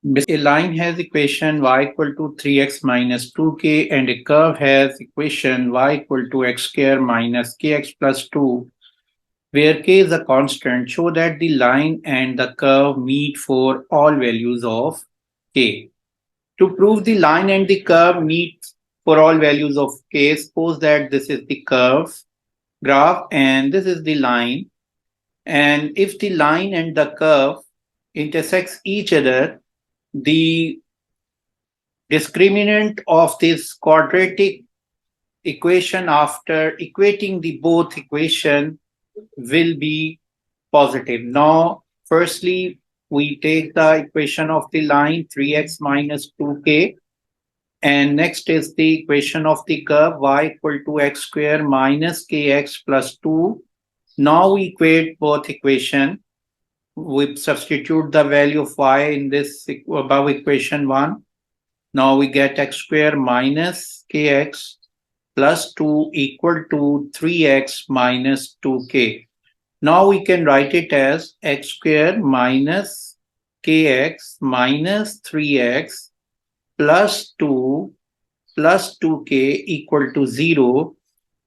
A line has equation y equal to 3x minus 2k and a curve has equation y equal to x square minus kx plus 2, where k is a constant. Show that the line and the curve meet for all values of k. To prove the line and the curve meet for all values of k, suppose that this is the curve graph and this is the line. And if the line and the curve intersects each other, the discriminant of this quadratic equation after equating the both equation will be positive. Now, firstly, we take the equation of the line 3x minus 2k, and next is the equation of the curve y equal to x square minus kx plus 2. Now we equate both equation. We substitute the value of y in this above equation 1. Now we get x square minus kx plus 2 equal to 3x minus 2k. Now we can write it as x square minus kx minus 3x plus 2 plus 2k equal to 0.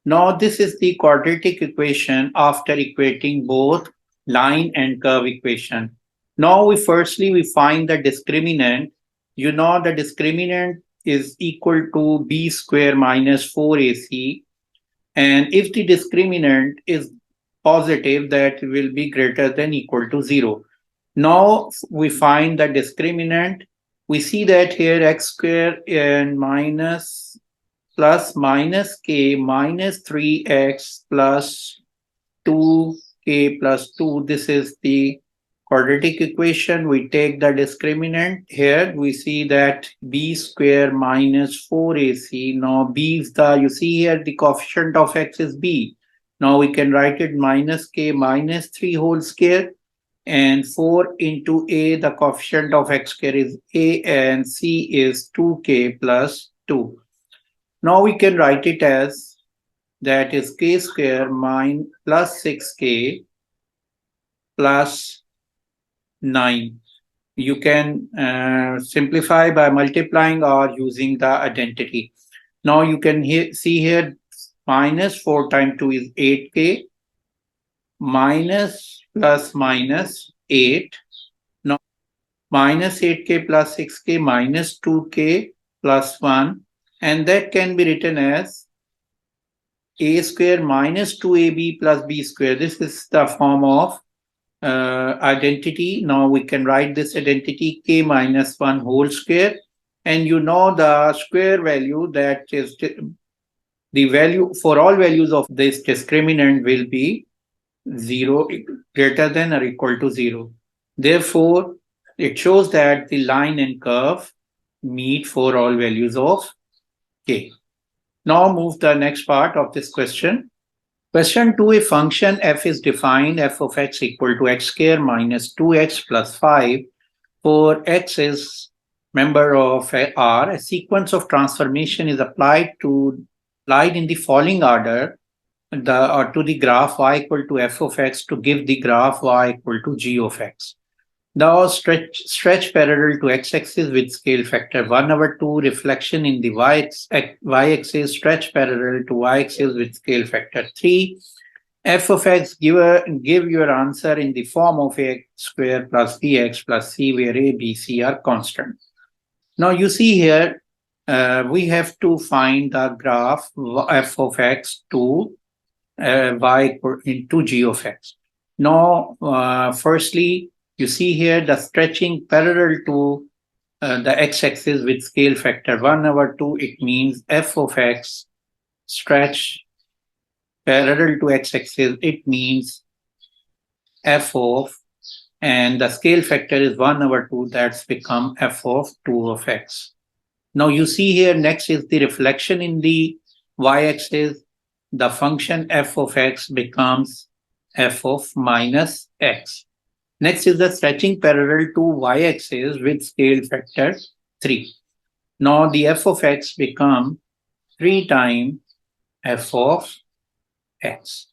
Now this is the quadratic equation after equating both line and curve equation. Now we find the discriminant. You know the discriminant is equal to b square minus 4ac, and if the discriminant is positive, that will be greater than equal to 0. Now we find the discriminant. We see that here x square and minus plus minus k minus 3x plus 2k plus 2. This is the quadratic equation. We take the discriminant. Here we see that b square minus 4ac. Now b is you see here the coefficient of x is b. Now we can write it minus k minus 3 whole square, and 4 into a, the coefficient of x square is a, and c is 2k plus 2. Now we can write it as that is k square minus plus 6k plus 9. You can simplify by multiplying or using the identity. Now you can see here minus 4 times 2 is 8k minus plus minus 8. Now minus 8k plus 6k minus 2k plus 1, and that can be written as a square minus 2ab plus b square. This is the form of identity. Now we can write this identity k minus 1 whole square, and you know the square value, that is the value for all values of this discriminant will be 0, greater than or equal to 0. Therefore, it shows that the line and curve meet for all values of k. Now move the next part of this question. Question 2, a function f is defined, f of x equal to x square minus 2x plus 5, for x is member of R. A sequence of transformation is applied in the following order to the graph y equal to f of x to give the graph y equal to g of x. Now stretch parallel to x-axis with scale factor 1/2, reflection in the y-axis, stretch parallel to y-axis with scale factor 3. F of x, give your answer in the form of x square plus bx plus c, where a, b, c are constant. Now you see here, we have to find the graph f of x to y into g of x. Now, firstly, you see here the stretching parallel to the x-axis with scale factor 1/2. It means f of x stretch parallel to x-axis. It means f of, and the scale factor is 1/2. That's become f of 2 of x. Now you see here, next is the reflection in the y-axis. The function f of x becomes f of minus x. Next is the stretching parallel to y-axis with scale factor 3. Now the f of x become 3 times f of x.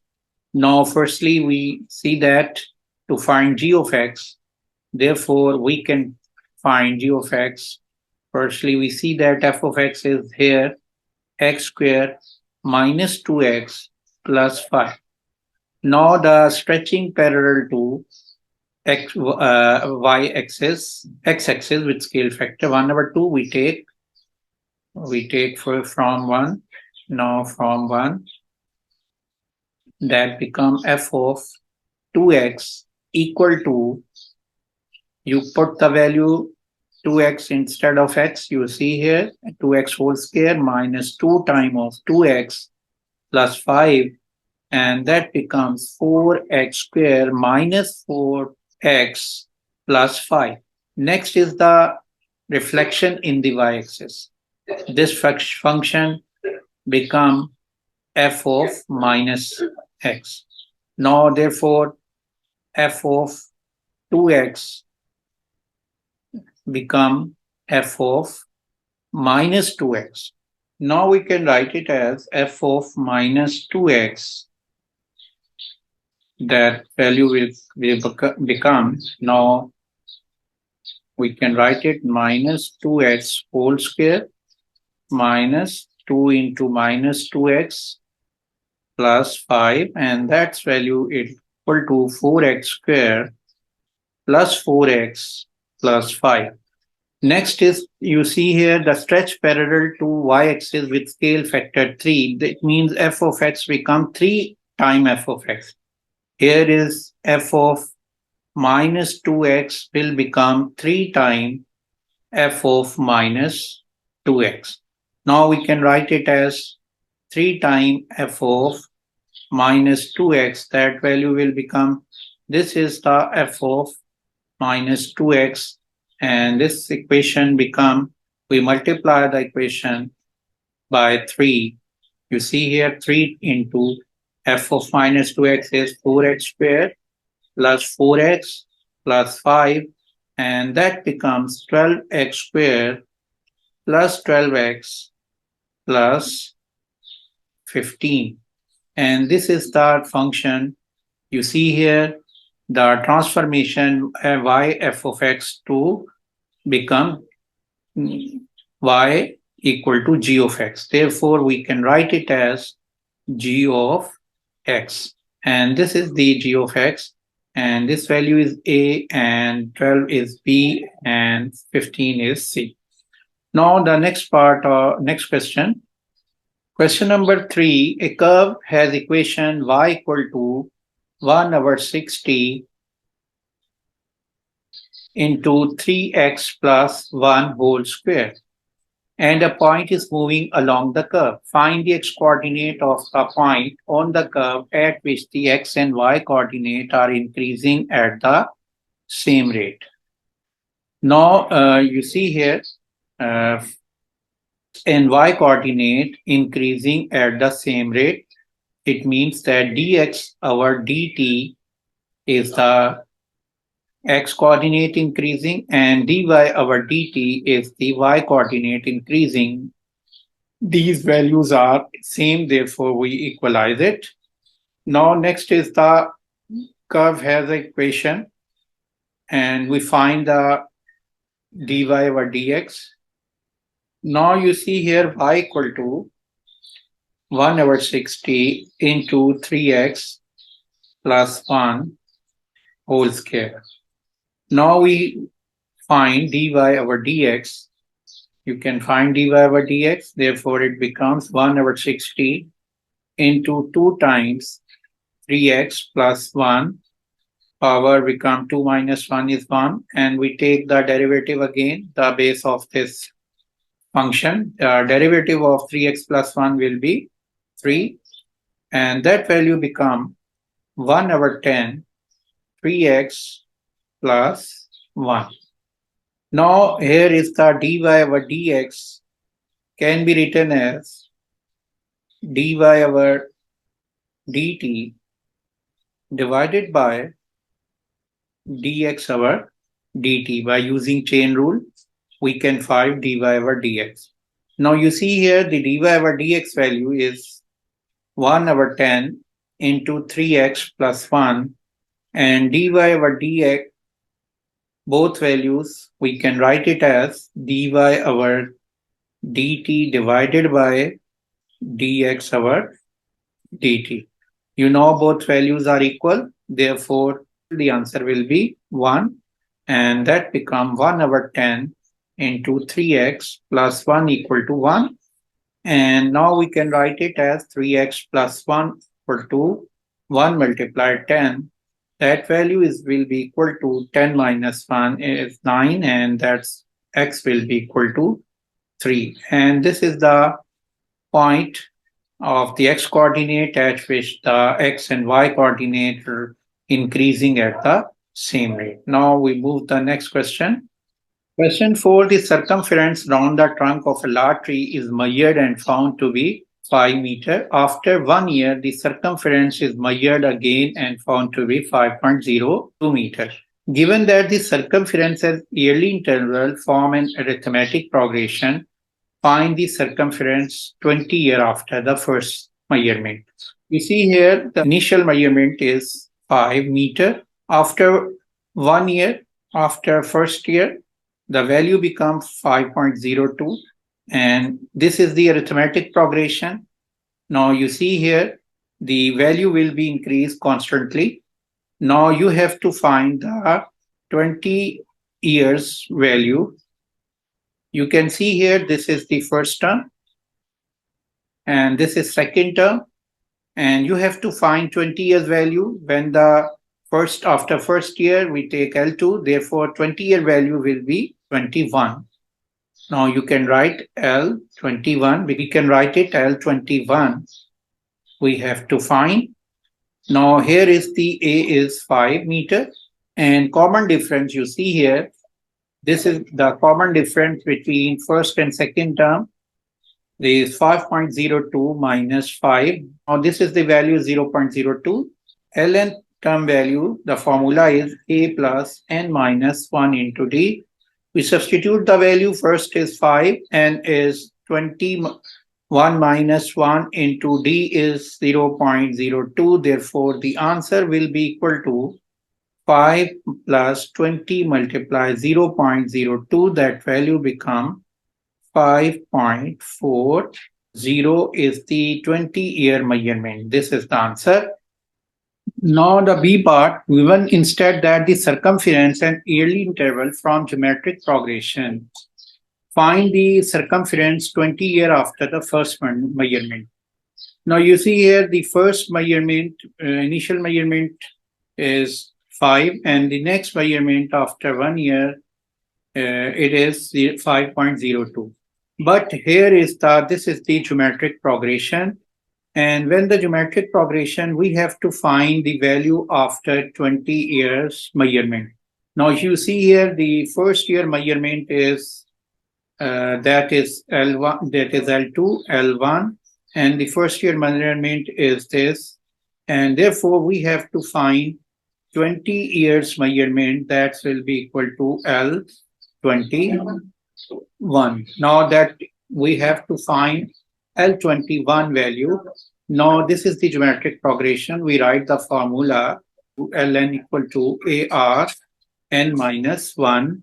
Now firstly we see that to find g of x, therefore we can find g of x. Firstly, we see that f of x is here x square minus 2x plus 5. Now the stretching parallel to x-axis with scale factor 1/2 we take from 1. Now from 1 that become f of 2x equal to, you put the value 2x instead of x, you see here 2x whole square minus 2 times of 2x plus 5, and that becomes 4x square minus 4x plus 5. Next is the reflection in the y-axis. This function become f of minus x. Now therefore f of 2x become f of minus 2x. Now we can write it as f of minus 2x. That value will become, now we can write it minus 2x whole square minus 2 into minus 2x plus 5, and that's value is equal to 4x square plus 4x plus 5. Next is, you see here the stretch parallel to y-axis with scale factor 3. That means f of x become 3 times f of x. Here is f of minus 2x will become 3 times f of minus 2x. Now we can write it as 3 times f of minus 2x. That value will become, this is the f of minus 2x, and this equation become, we multiply the equation by 3. You see here 3 into f of minus 2x is 4x squared plus 4x plus 5, and that becomes 12x squared plus 12x plus 15. And this is the function. You see here the transformation y f of x to become y equal to g of x. Therefore, we can write it as g of x. And this is the g of x. And this value is a, and 12 is b, and 15 is c. Now the next part, next question. Question number 3, a curve has equation y equal to 1/60 into 3x plus 1 whole square, and a point is moving along the curve. Find the x-coordinate of a point on the curve at which the x and y coordinate are increasing at the same rate. Now you see here and y coordinate increasing at the same rate. It means that dx over dt is the x coordinate increasing, and dy over dt is the y coordinate increasing. These values are same, therefore we equalize it. Now next is the curve has an equation, and we find the dy over dx. Now you see here y equal to 1/60 into 3x plus 1 whole square. Now we find dy over dx. You can find dy over dx, therefore it becomes 1/60 into 2 times 3x plus 1. Power become 2 minus 1 is 1, and we take the derivative again, the base of this function. Derivative of 3x plus 1 will be 3, and that value become 1/10 3x plus 1. Now here is the dy over dx can be written as dy over dt divided by dx over dt. By using chain rule, we can find dy over dx. Now you see here the dy over dx value is 1/10 into 3x plus 1, and dy over dx both values, we can write it as dy over dt divided by dx over dt. You know both values are equal, therefore the answer will be 1, and that become 1 over 10 into 3x plus 1 equal to 1. And now we can write it as 3x plus 1 equal to 1 multiplied 10. That value will be equal to 10 minus 1 is 9, and that's x will be equal to 3. And this is the point of the x coordinate at which the x and y coordinate are increasing at the same rate. Now we move the next question. Question 4, the circumference around the trunk of a large tree is measured and found to be 5 meters. After 1 year, the circumference is measured again and found to be 5.02 meters. Given that the circumference at yearly interval form an arithmetic progression, find the circumference 20 years after the first measurement. You see here the initial measurement is 5 meters. After 1 year, after first year, the value becomes 5.02, and this is the arithmetic progression. Now you see here the value will be increased constantly. Now you have to find the 20 years value. You can see here this is the first term and this is second term, and you have to find 20 years value. When the after first year we take L2, therefore 20 year value will be 21. Now you can write L21. We can write it L21. We have to find. Now here is the A is 5 meters, and common difference you see here. This is the common difference between first and second term. This is 5.02 minus 5. Now this is the value 0.02. Ln term value, the formula is A plus n minus 1 into D. We substitute the value. First is 5, n is 21 minus 1 into D is 0.02. Therefore, the answer will be equal to 5 plus 20 multiplied 0.02. That value become 5.40 is the 20-year measurement. This is the answer. Now the B part, given instead that the circumference and yearly interval from geometric progression. Find the circumference 20 years after the first measurement. Now you see here the first measurement, initial measurement is 5, and the next measurement after 1 year, it is 5.02. But here is this is the geometric progression. And when the geometric progression, we have to find the value after 20 years measurement. Now you see here the first year measurement is that is L1, that is L2, L1, and the first year measurement is this, and therefore we have to find 20 years measurement. That will be equal to L21. Now that we have to find L21 value. Now this is the geometric progression. We write the formula Ln equal to AR n minus 1.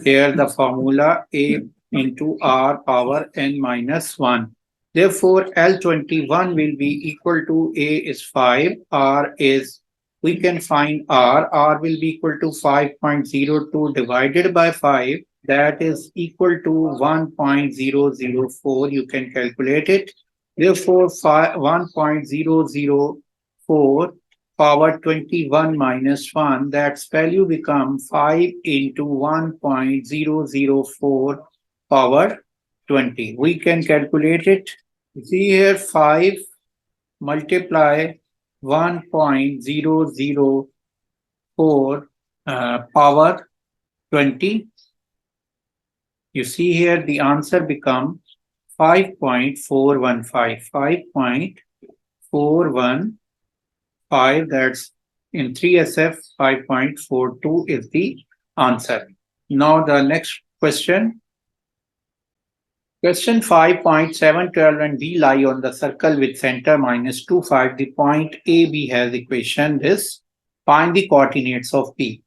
Here the formula A into R power n minus 1. Therefore, L21 will be equal to A is 5, R is, we can find R will be equal to 5.02 divided by 5. That is equal to 1.004. You can calculate it. Therefore, 1.004 power 21 minus 1, that's value become 5 into 1.004 power 20. We can calculate it. See here 5 multiply 1.004 power 20. You see here the answer become 5.415. 5.415, that's in 3SF, 5.42 is the answer. Now the next question. Question 5.7, 12 and B lie on the circle with center minus 2, 5. The point AB has equation this. Find the coordinates of P.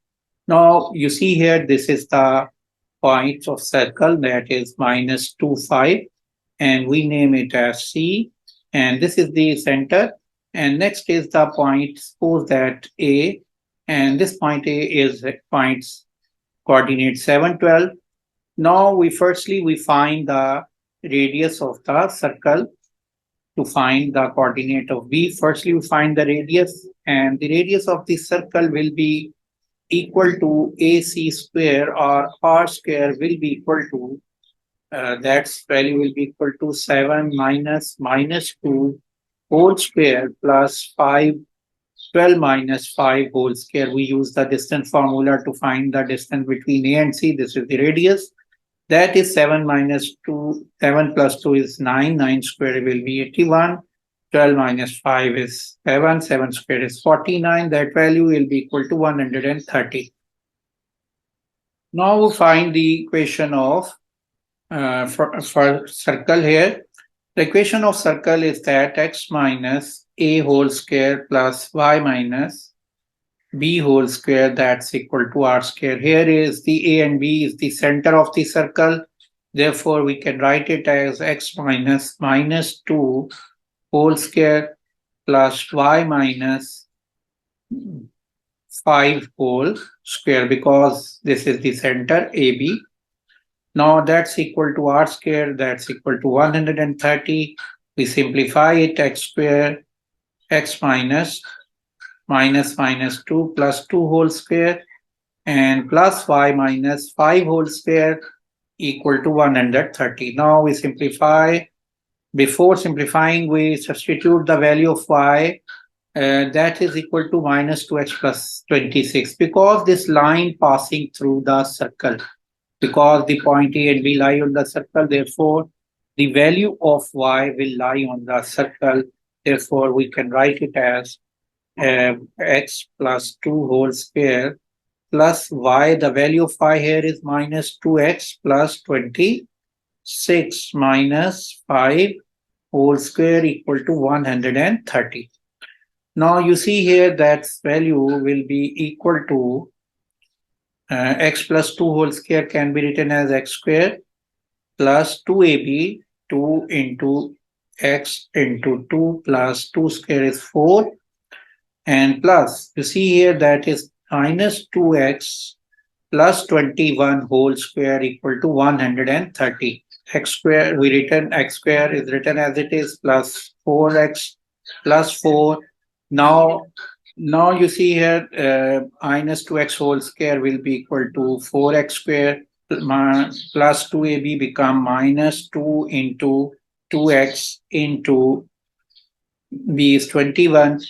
Now you see here, this is the point of circle, that is minus 2, 5, and we name it as C, and this is the center. And next is the point, suppose that A, and this point A is points coordinate 7, 12. Now we find the radius of the circle. To find the coordinate of B, firstly we find the radius, and the radius of the circle will be equal to AC square, or R square will be equal to, that value will be equal to 7 minus 2 whole square plus 5, 12 minus 5 whole square. We use the distance formula to find the distance between A and C. This is the radius. That is 7 minus 2, 7 plus 2 is 9, 9 square will be 81, 12 minus 5 is 7, 7 square is 49, that value will be equal to 130. Now we find the equation of for circle here. The equation of circle is that x minus a whole square plus y minus b whole square, that's equal to r square. Here is the a and b is the center of the circle. Therefore, we can write it as x minus 2 whole square plus y minus 5 whole square, because this is the center AB. Now that's equal to r square, that's equal to 130. We simplify it, x square, x minus 2 plus 2 whole square and plus y minus 5 whole square equal to 130. Now we simplify. Before simplifying, we substitute the value of y, that is equal to minus 2x plus 26, because this line passing through the circle, because the point A and B lie on the circle, therefore the value of y will lie on the circle. Therefore, we can write it as x plus 2 whole square plus y. The value of y here is minus 2x plus 26 minus 5 whole square equal to 130. Now you see here that value will be equal to x plus 2 whole square can be written as x square plus 2ab, 2 into x into 2 plus 2 square is 4, and plus you see here that is minus 2x plus 21 whole square equal to 130. X square, we written x square is written as it is plus 4x plus 4. Now you see here minus 2x whole square will be equal to 4x square plus 2ab become minus 2 into 2x into b is 21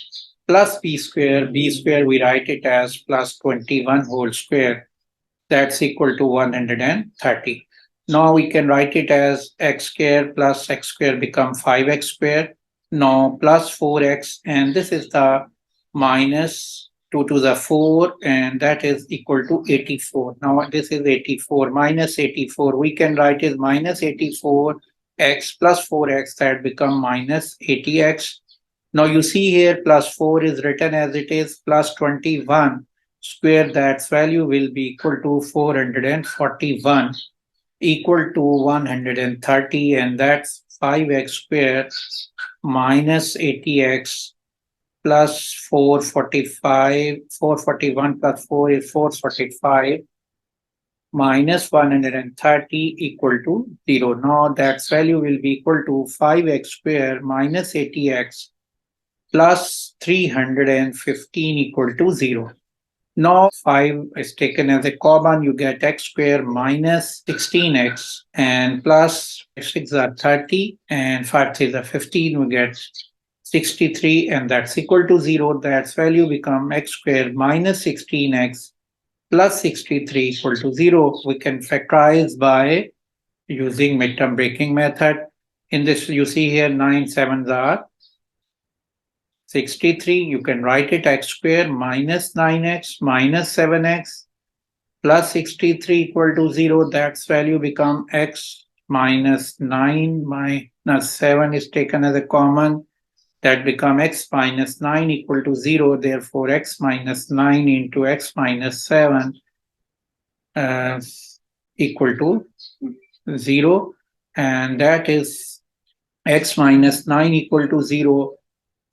plus b square we write it as plus 21 whole square, that's equal to 130. Now we can write it as x square plus x square become 5x square, now plus 4x, and this is the minus 2 to the 4, and that is equal to 84. Now this is 84 minus 84, we can write it minus 84x plus 4x, that become minus 80x. Now you see here plus 4 is written as it is plus 21 square, that value will be equal to 441 equal to 130, and that's 5x square minus 80x plus 441 plus 4 is 445 minus 130 equal to 0. Now that value will be equal to 5x square minus 80x plus 315 equal to 0. Now 5 is taken as a common, you get x square minus 16x and plus 6 are 30 and 5 3 are 15, we get 63, and that's equal to 0. That value become x square minus 16x plus 63 equal to 0. We can factorize by using midterm breaking method. In this, you see here 9 7s are 63. You can write it x square minus 9x minus 7x plus 63 equal to 0. That's value become x minus 9 minus 7 is taken as a common. That become x minus 9 equal to 0. Therefore, x minus 9 into x minus 7 equal to 0, and that is x minus 9 equal to 0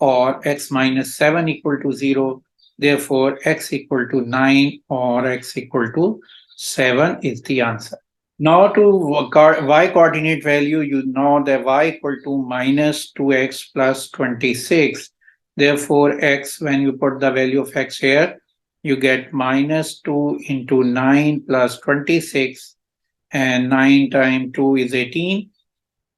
or x minus 7 equal to 0. Therefore, x equal to 9 or x equal to 7 is the answer. Now to y coordinate value, you know that y equal to minus 2x plus 26. Therefore, x, when you put the value of x here, you get minus 2 into 9 plus 26, and 9 times 2 is 18.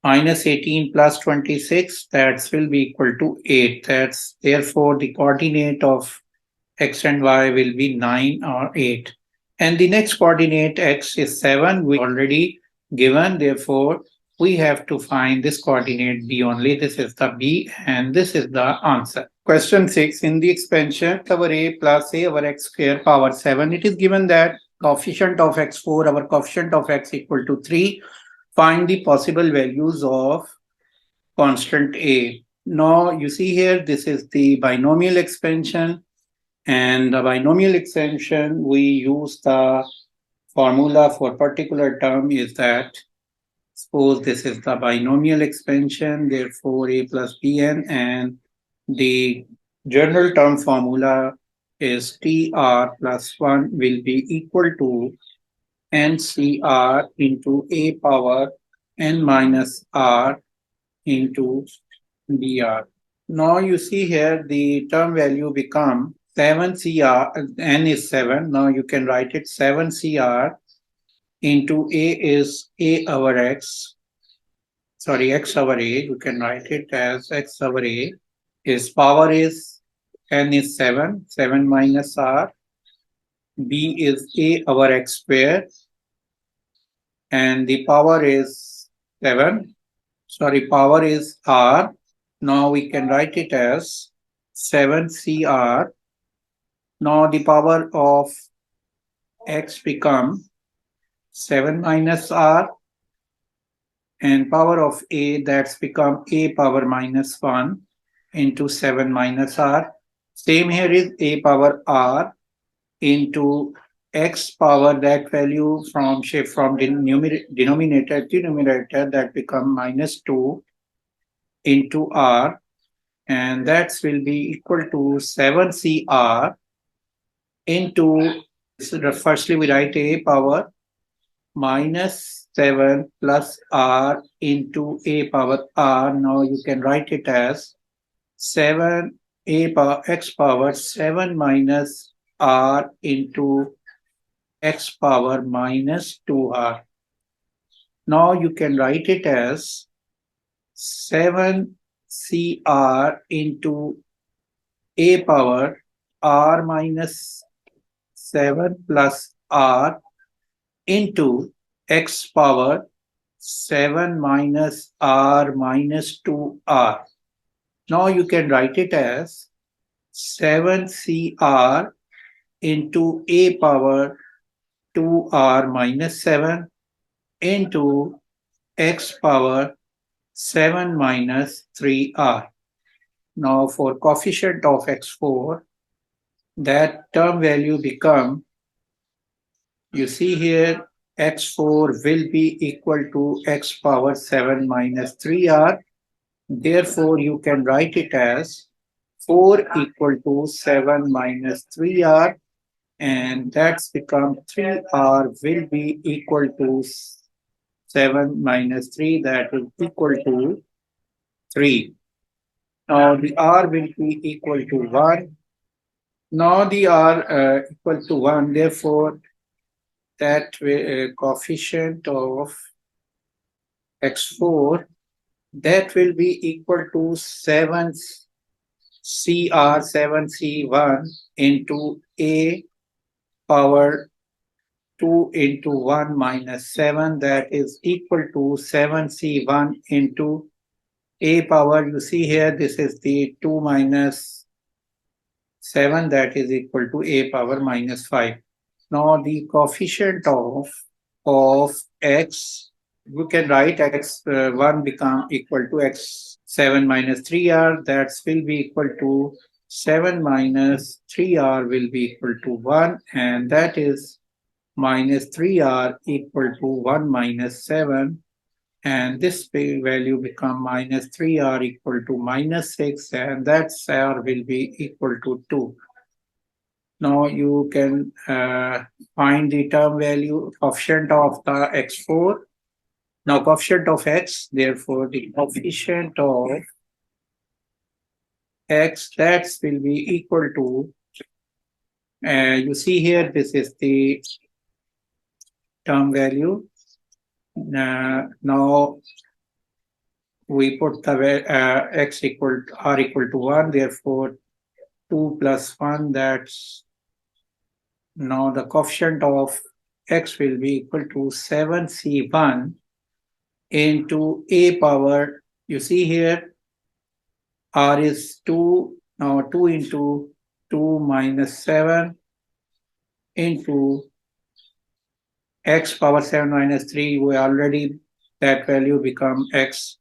Minus 18 plus 26, that will be equal to 8. That's therefore the coordinate of x and y will be 9 or 8. And the next coordinate x is 7, we already given. Therefore, we have to find this coordinate b only. This is the b and this is the answer. Question 6. In the expansion x over a plus a over x square power 7, it is given that coefficient of x4, our coefficient of x equal to 3. Find the possible values of constant a. Now you see here, this is the binomial expansion. And the binomial expansion, we use the formula for particular term is that, suppose this is the binomial expansion, therefore a plus bn, and the general term formula is tr plus 1 will be equal to ncr into a power n minus r into dr. Now you see here the term value become 7cr, n is 7. Now you can write it 7cr into a is a over x. Sorry, x over a. You can write it as x over a. His power is n is 7. 7 minus r. B is a over x square. And the power is 7. Sorry, power is r. Now we can write it as 7cr. Now the power of x become 7 minus r, and power of a, that's become a power minus 1 into 7 minus r. Same here is a power r into x power, that value from shift from denominator to numerator, that become minus 2 into r, and that will be equal to 7cr into, firstly we write a power minus 7 plus r into a power r. Now you can write it as 7 a power x power 7 minus r into x power minus 2r. Now you can write it as 7cr into a power r minus 7 plus r into x power 7 minus r minus 2r. Now you can write it as 7cr into a power 2r minus 7 into x power 7 minus 3r. Now for coefficient of x4, that term value become, you see here, x4 will be equal to x power 7 minus 3r. Therefore, you can write it as 4 equal to 7 minus 3r, and that's become 3r will be equal to 7 minus 3, that is equal to 3. Now the r will be equal to 1. Now the r equal to 1, therefore that coefficient of x4, that will be equal to 7cr into a power 2 into 1 minus 7, that is equal to 7c1 into a power, you see here, this is the 2 minus 7, that is equal to a power minus 5. Now the coefficient of x, you can write x1 become equal to x7 minus 3r, that will be equal to 7 minus 3r will be equal to 1, and that is minus 3r equal to 1 minus 7, and this value become minus 3r equal to minus 6, and that r will be equal to 2. Now you can find the term value coefficient of the x4. Now coefficient of x, therefore the coefficient of x, that will be equal to, you see here, this is the term value. Now we put the x equal to r equal to 1, therefore 2 plus 1, that's now the coefficient of x will be equal to 7c1 into a power, you see here, r is 2, now 2 into 2 minus 7 into x power 7 minus 3, we already, that value become x.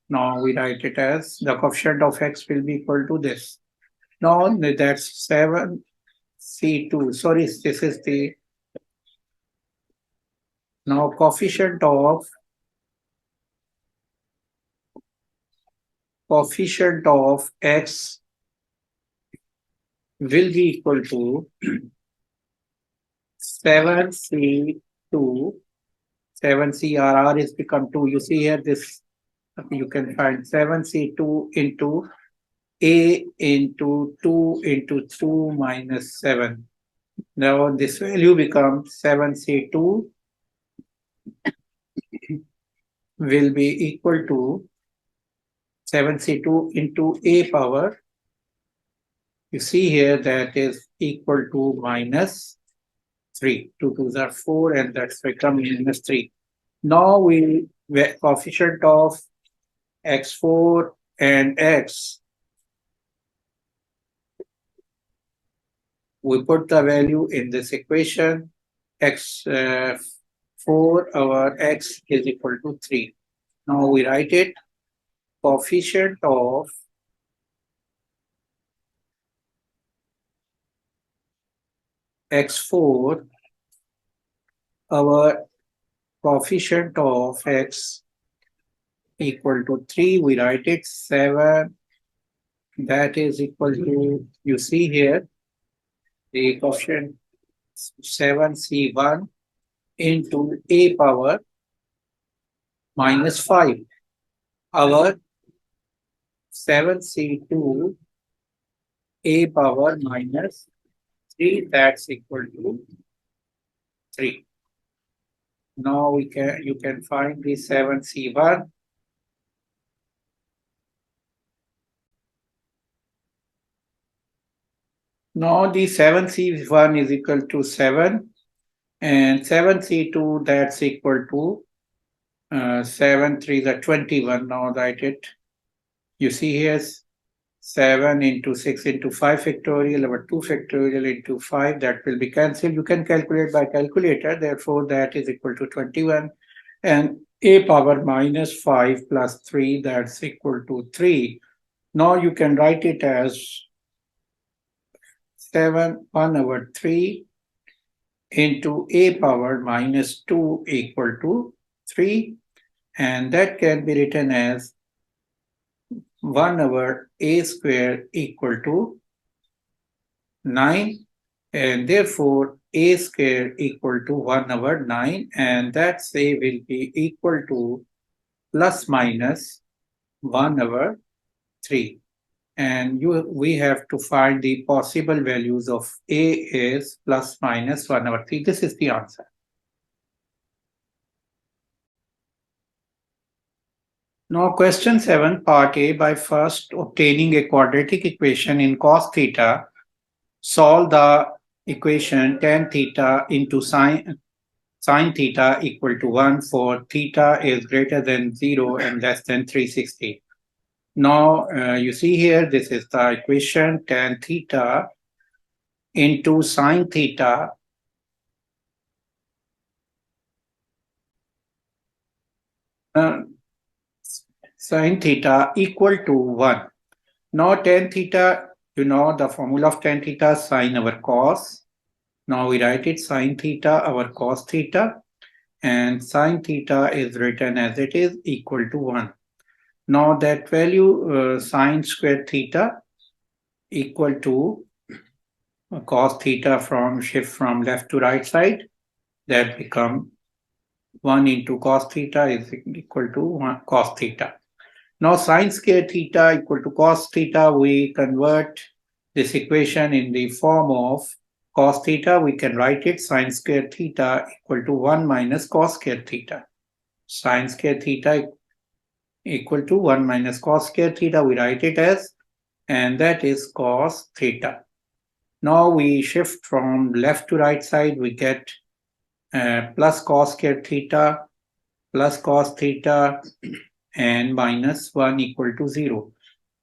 Now we write it as the coefficient of x will be equal to this. Now that's 7c2. Sorry, this is the now coefficient of x will be equal to 7c2. 7crr is become 2. You see here, this you can find 7c2 into a into 2 into 2 minus 7. Now this value becomes 7c2 will be equal to 7c2 into a power. You see here that is equal to minus 3. 2 2s are 4, and that's become minus 3. Now we coefficient of x4 and x, we put the value in this equation. x4 our x is equal to 3. Now we write it, coefficient of x4, our coefficient of x equal to 3, we write it 7, that is equal to, you see here, the coefficient 7c1 into a power minus 5. Our 7c2 a power minus 3, that's equal to 3. Now you can find the 7c1. Now the 7c1 is equal to 7, and 7c2, that's equal to 7 3s are 21. Now write it. You see here 7 into 6 into 5 factorial over 2 factorial into 5, that will be cancelled. You can calculate by calculator, therefore that is equal to 21. And a power minus 5 plus 3, that's equal to 3. Now you can write it as 1 over 3 into a power minus 2 equal to 3, and that can be written as 1 over a square equal to 9, and therefore a square equal to 1 over 9, and that a will be equal to plus minus 1 over 3. And we have to find the possible values of a is plus minus 1 over 3. This is the answer. Now question 7, part A. By first obtaining a quadratic equation in cos theta, solve the equation tan theta into sin theta equal to 1 for theta is greater than 0 and less than 360. Now you see here, this is the equation tan theta into sin theta sin theta equal to 1. Now tan theta, you know the formula of tan theta, sine over cos. Now we write it sine theta over cos theta, and sine theta is written as it is equal to 1. Now that value sine square theta equal to cos theta from shift from left to right side, that become 1 into cos theta is equal to 1 cos theta. Now sine square theta equal to cos theta, we convert this equation in the form of cos theta. We can write it sine square theta equal to 1 minus cos square theta. Sine square theta equal to 1 minus cos square theta, we write it as, and that is cos theta. Now we shift from left to right side, we get plus cos square theta plus cos theta and minus 1 equal to 0.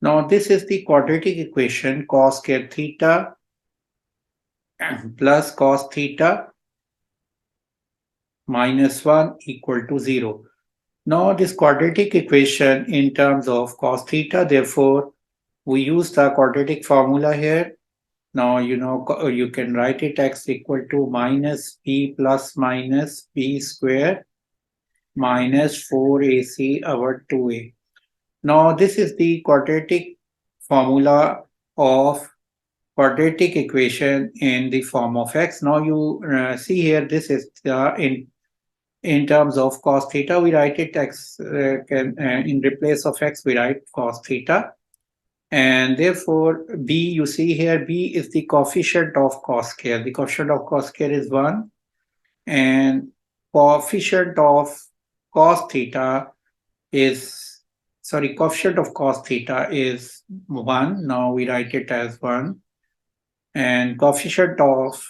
Now this is the quadratic equation cos square theta plus cos theta minus 1 equal to 0. Now this quadratic equation in terms of cos theta, therefore we use the quadratic formula here. Now you can write it x equal to minus b plus minus b square minus 4ac over 2a. Now this is the quadratic formula of quadratic equation in the form of x. Now you see here, this is in terms of cos theta, we write it x in replace of x we write cos theta, and therefore b, you see here, b is the coefficient of cos square. The coefficient of cos square is 1, and coefficient of cos theta is, coefficient of cos theta is 1. Now we write it as 1, and coefficient of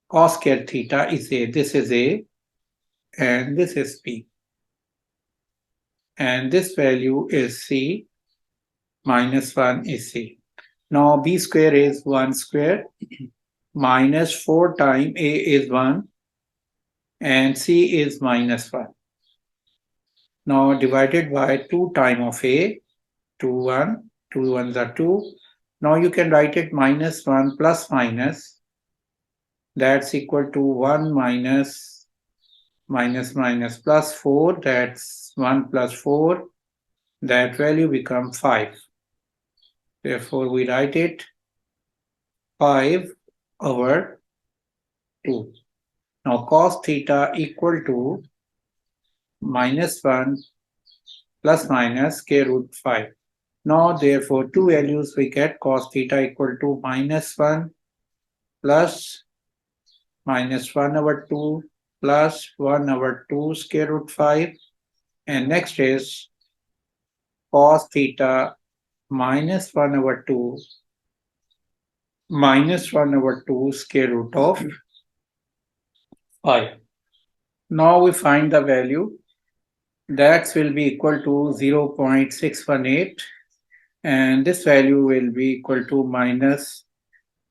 cos square theta is a. This is a, and this is b, and this value is c, minus 1 is c. Now b square is 1 square, minus 4 times a is 1, and c is minus 1. Now divided by 2 times of a, 2 1, 2 1s are 2. Now you can write it minus 1 plus minus, that's equal to 1 minus minus plus 4, that's 1 plus 4, that value becomes 5. Therefore we write it 5 over 2. Now cos theta equal to minus 1 plus minus square root 5. Now therefore two values we get, cos theta equal to minus 1 plus minus 1 over 2 plus 1 over 2 square root 5, and next is cos theta minus 1 over 2 minus 1 over 2 square root of 5. Now we find the value, that will be equal to 0.618, and this value will be equal to minus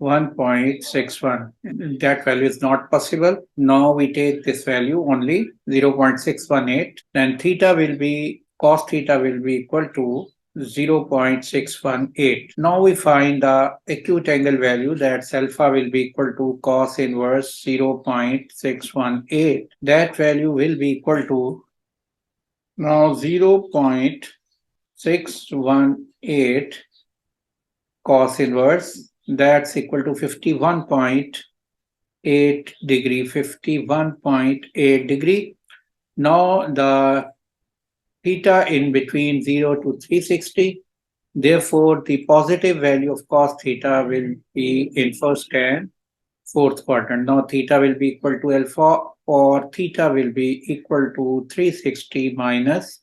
1.61. That value is not possible. Now we take this value only 0.618, then theta will be, cos theta will be equal to 0.618. Now we find the acute angle value, that alpha will be equal to cos inverse 0.618. That value will be equal to, now 0.618 cos inverse, that's equal to 51.8 degree, 51.8 degree. Now the theta in between 0 to 360. Therefore, the positive value of cos theta will be in first and fourth quadrant. Now theta will be equal to alpha, or theta will be equal to 360 minus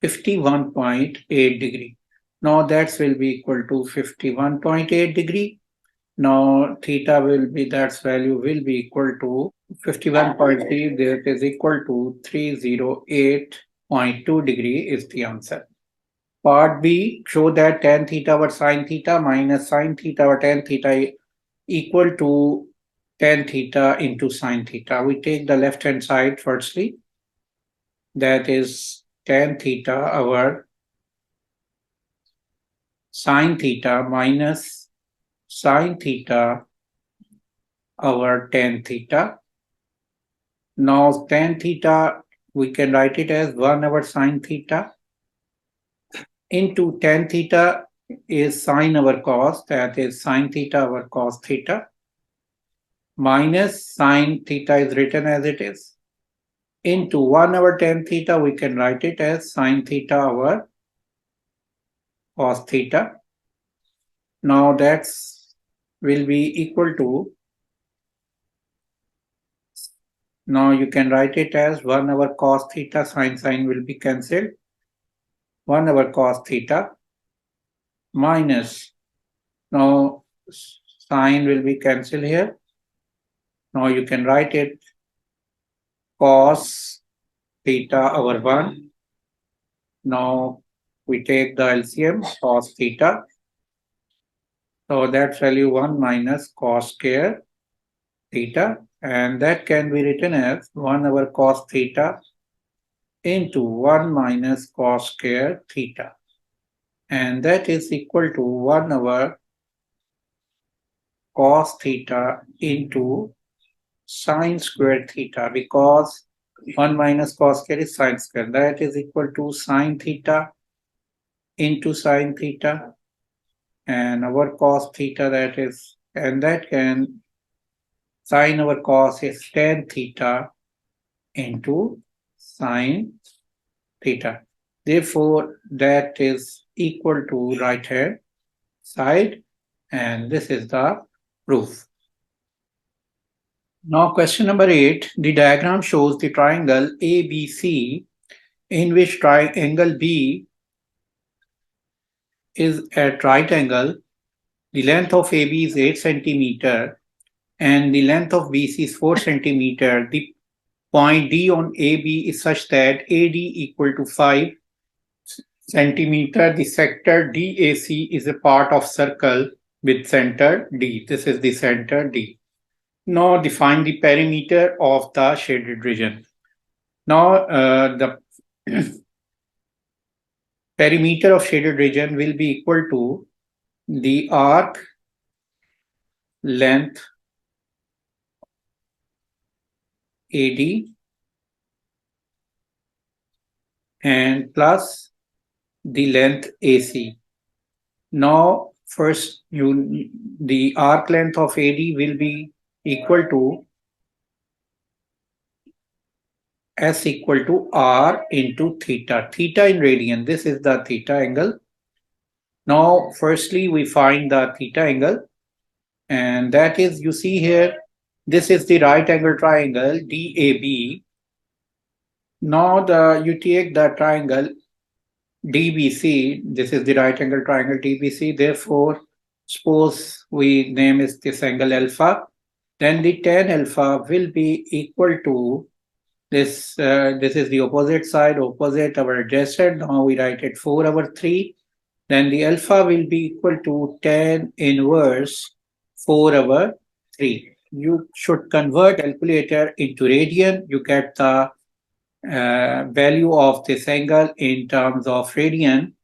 51.8 degree. Now that will be equal to 51.8 degree. Now theta will be, that value will be equal to 51.3, that is equal to 308.2 degree is the answer. Part B, show that tan theta over sine theta minus sine theta over tan theta equal to tan theta into sine theta. We take the left hand side firstly, that is tan theta over sine theta minus sine theta over tan theta. Now tan theta, we can write it as 1 over sine theta into tan theta is sine over cos, that is sine theta over cos theta, minus sine theta is written as it is, into 1 over tan theta, we can write it as sine theta over cos theta. Now that's will be equal to, now you can write it as 1 over cos theta, sine will be cancelled, 1 over cos theta minus, now sine will be cancelled here. Now you can write it cos theta over 1. Now we take the LCM, cos theta. So that's value 1 minus cos square theta, and that can be written as 1 over cos theta into 1 minus cos square theta. And that is equal to 1 over cos theta into sine square theta, because 1 minus cos square is sine square. That is equal to sine theta into sine theta, and our cos theta, that is, and that can, sine over cos is tan theta into sine theta. Therefore, that is equal to right hand side, and this is the proof. Now question number 8, the diagram shows the triangle ABC in which triangle B is at right angle. The length of AB is 8 centimeter and the length of BC is 4 centimeter. The point D on AB is such that AD equal to 5 centimeter. The sector DAC is a part of circle with center D. This is the center D. Now define the perimeter of the shaded region. Now the perimeter of shaded region will be equal to the arc length AD and plus the length AC. Now first the arc length of AD will be equal to S equal to R into theta. Theta in radian. This is the theta angle. Now firstly we find the theta angle, and that is, you see here, this is the right angle triangle DAB. Now you take the triangle DBC. This is the right angle triangle DBC. Therefore, suppose we name is this angle alpha. Then the tan alpha will be equal to this. This is the opposite side, opposite our adjacent. Now we write it 4 over 3. Then the alpha will be equal to tan inverse 4 over 3. You should convert calculator into radian. You get the value of this angle in terms of radian,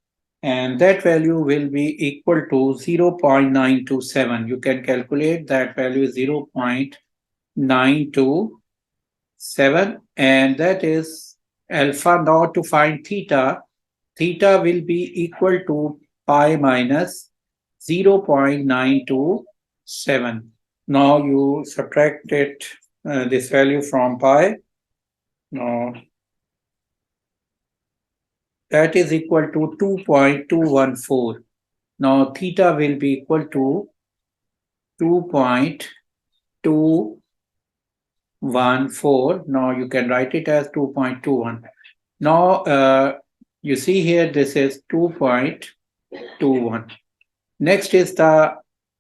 and that value will be equal to 0.927. You can calculate that value is 0.927, and that is alpha. Now to find theta, theta will be equal to pi minus 0.927. Now you subtract it, this value from pi. Now that is equal to 2.214. Now theta will be equal to 2.214. Now you can write it as 2.21. Now you see here, this is 2.21. Next is the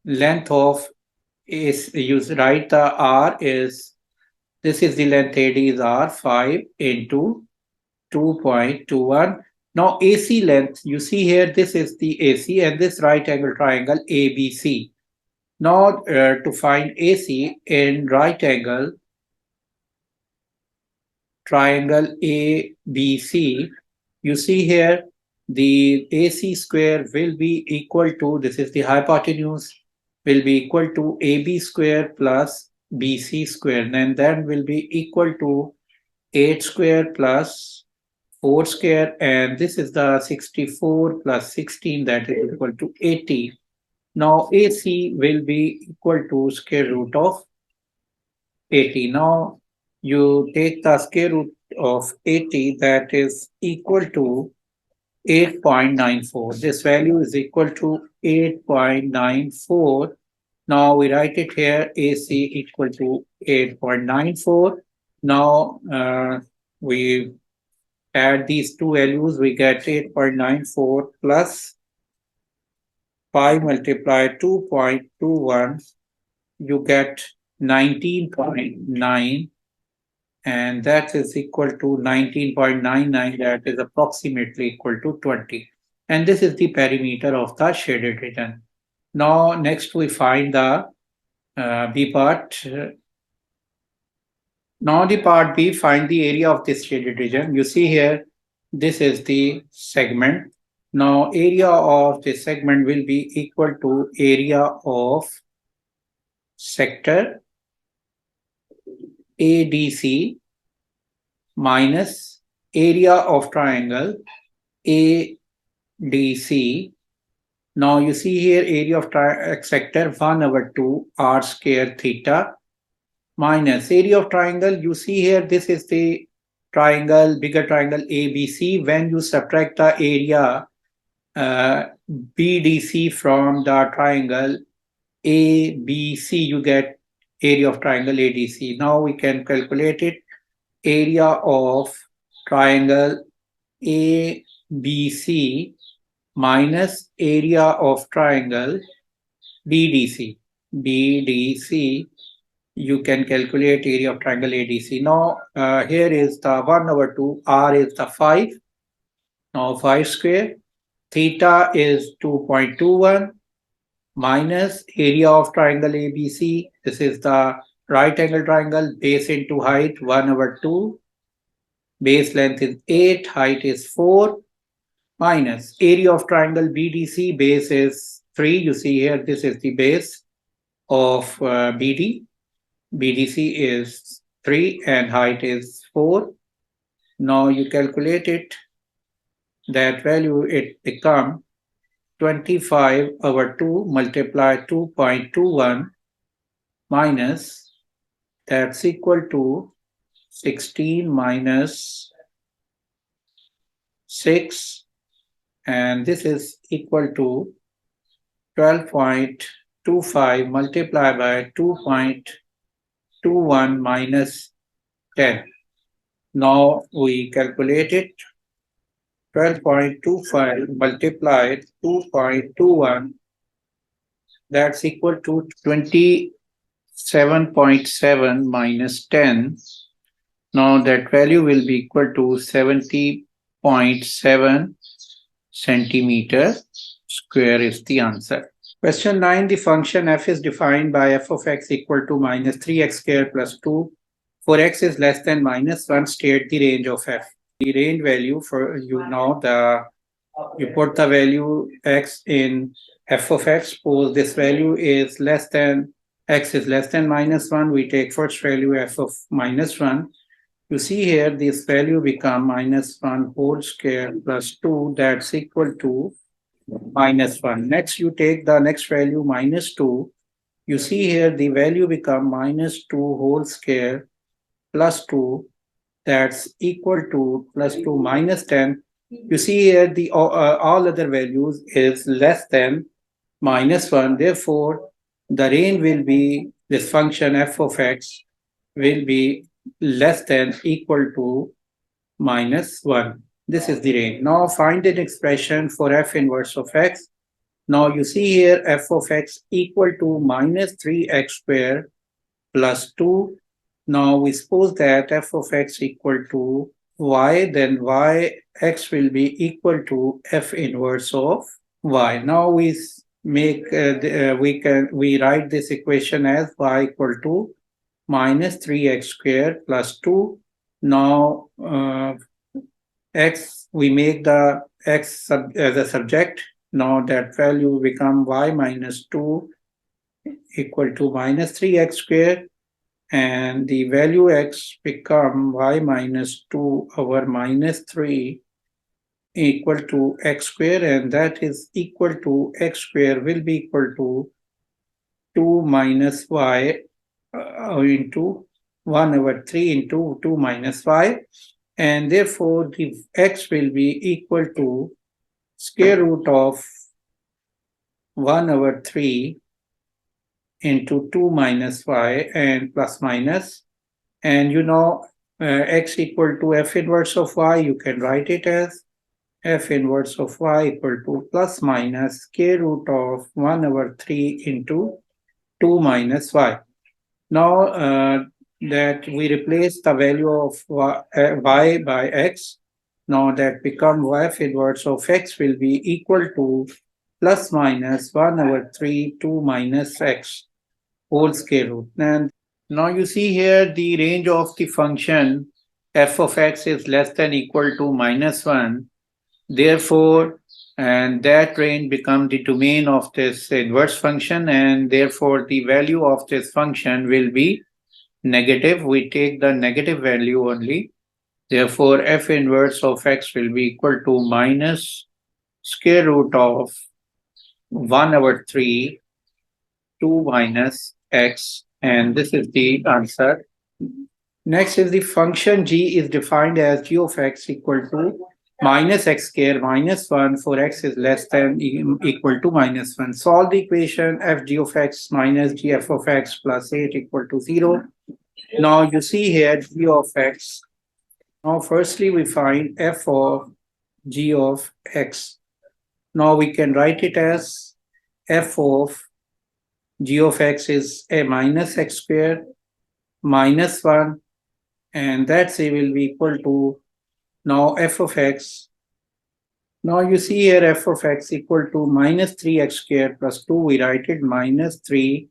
length of, is you write the R is, this is the length AD is R, 5 into 2.21. Now AC length, you see here, this is the AC and this right angle triangle ABC. Now to find AC in right angle triangle ABC, you see here the AC square will be equal to, this is the hypotenuse, will be equal to AB square plus BC square. Then that will be equal to 8 square plus 4 square, and this is the 64 plus 16, that is equal to 80. Now AC will be equal to square root of 80. Now you take the square root of 80, that is equal to 8.94. This value is equal to 8.94. Now we write it here, AC equal to 8.94. Now we add these two values, we get 8.94 plus 5 multiplied 2.21, you get 19.9, and that is equal to 19.99, that is approximately equal to 20. And this is the perimeter of the shaded region. Now next we find the B part. Now the part B, find the area of this shaded region. You see here, this is the segment. Now area of the segment will be equal to area of sector ADC minus area of triangle ADC. Now you see here, area of sector 1/2 r square theta minus area of triangle. You see here, this is the triangle, bigger triangle ABC. When you subtract the area BDC from the triangle ABC, you get area of triangle ADC. Now we can calculate it. Area of triangle ABC minus area of triangle BDC. BDC, you can calculate area of triangle ADC. Now here is the 1/2, r is the 5. Now 5 square, theta is 2.21 minus area of triangle ABC. This is the right angle triangle, base into height 1/2, base length is 8, height is 4, minus area of triangle BDC, base is 3. You see here, this is the base of BDC is 3 and height is 4. Now you calculate it, that value, it become 25/2 multiply 2.21 minus, that's equal to 16 minus 6, and this is equal to 12.25 multiplied by 2.21 minus 10. Now we calculate it. 12.25 multiplied 2.21, that's equal to 27.7 minus 10. Now that value will be equal to 70.7 centimeter square is the answer. Question 9, the function f is defined by f of x equal to minus 3x square plus 2. For x is less than minus 1, state the range of f. The range value, for you know, you put the value x in f of x. Suppose this value is less than, x is less than minus 1, we take first value f of minus 1. You see here, this value become minus 1 whole square plus 2, that's equal to minus 1. Next you take the next value minus 2. You see here, the value become minus 2 whole square plus 2, that's equal to plus 2 minus 10. You see here, the all other values is less than minus 1. Therefore, the range will be, this function f of x will be less than equal to minus 1. This is the range. Now find an expression for f inverse of x. Now you see here, f of x equal to minus 3x square plus 2. Now we suppose that f of x equal to y, then x will be equal to f inverse of y. Now we make we write this equation as y equal to minus 3x square plus 2. Now x, we make the x as a subject. Now that value become y minus 2 equal to minus 3x square, and the value x become y minus 2 over minus 3 equal to x square, and that is equal to x square will be equal to 2 minus y into 1 over 3 into 2 minus y, and therefore the x will be equal to square root of 1 over 3 into 2 minus y and plus minus, and you know x equal to f inverse of y, you can write it as f inverse of y equal to plus minus square root of 1 over 3 into 2 minus y. Now that we replace the value of y by x, now that become f inverse of x will be equal to plus minus 1 over 3 2 minus x whole square root. And now you see here the range of the function f of x is less than equal to minus 1. Therefore, and that range become the domain of this inverse function, and therefore the value of this function will be negative. We take the negative value only. Therefore, f inverse of x will be equal to minus square root of 1 over 3 2 minus x, and this is the answer. Next is the function g is defined as g of x equal to minus x square minus 1 for x is less than equal to minus 1. Solve the equation f g of x minus g f of x plus 8 equal to 0. Now you see here g of x. Now firstly we find f of g of x. Now we can write it as f of g of x is a minus x square minus 1, and that say will be equal to now f of x. Now you see here f of x equal to minus 3x square plus 2. We write it minus 3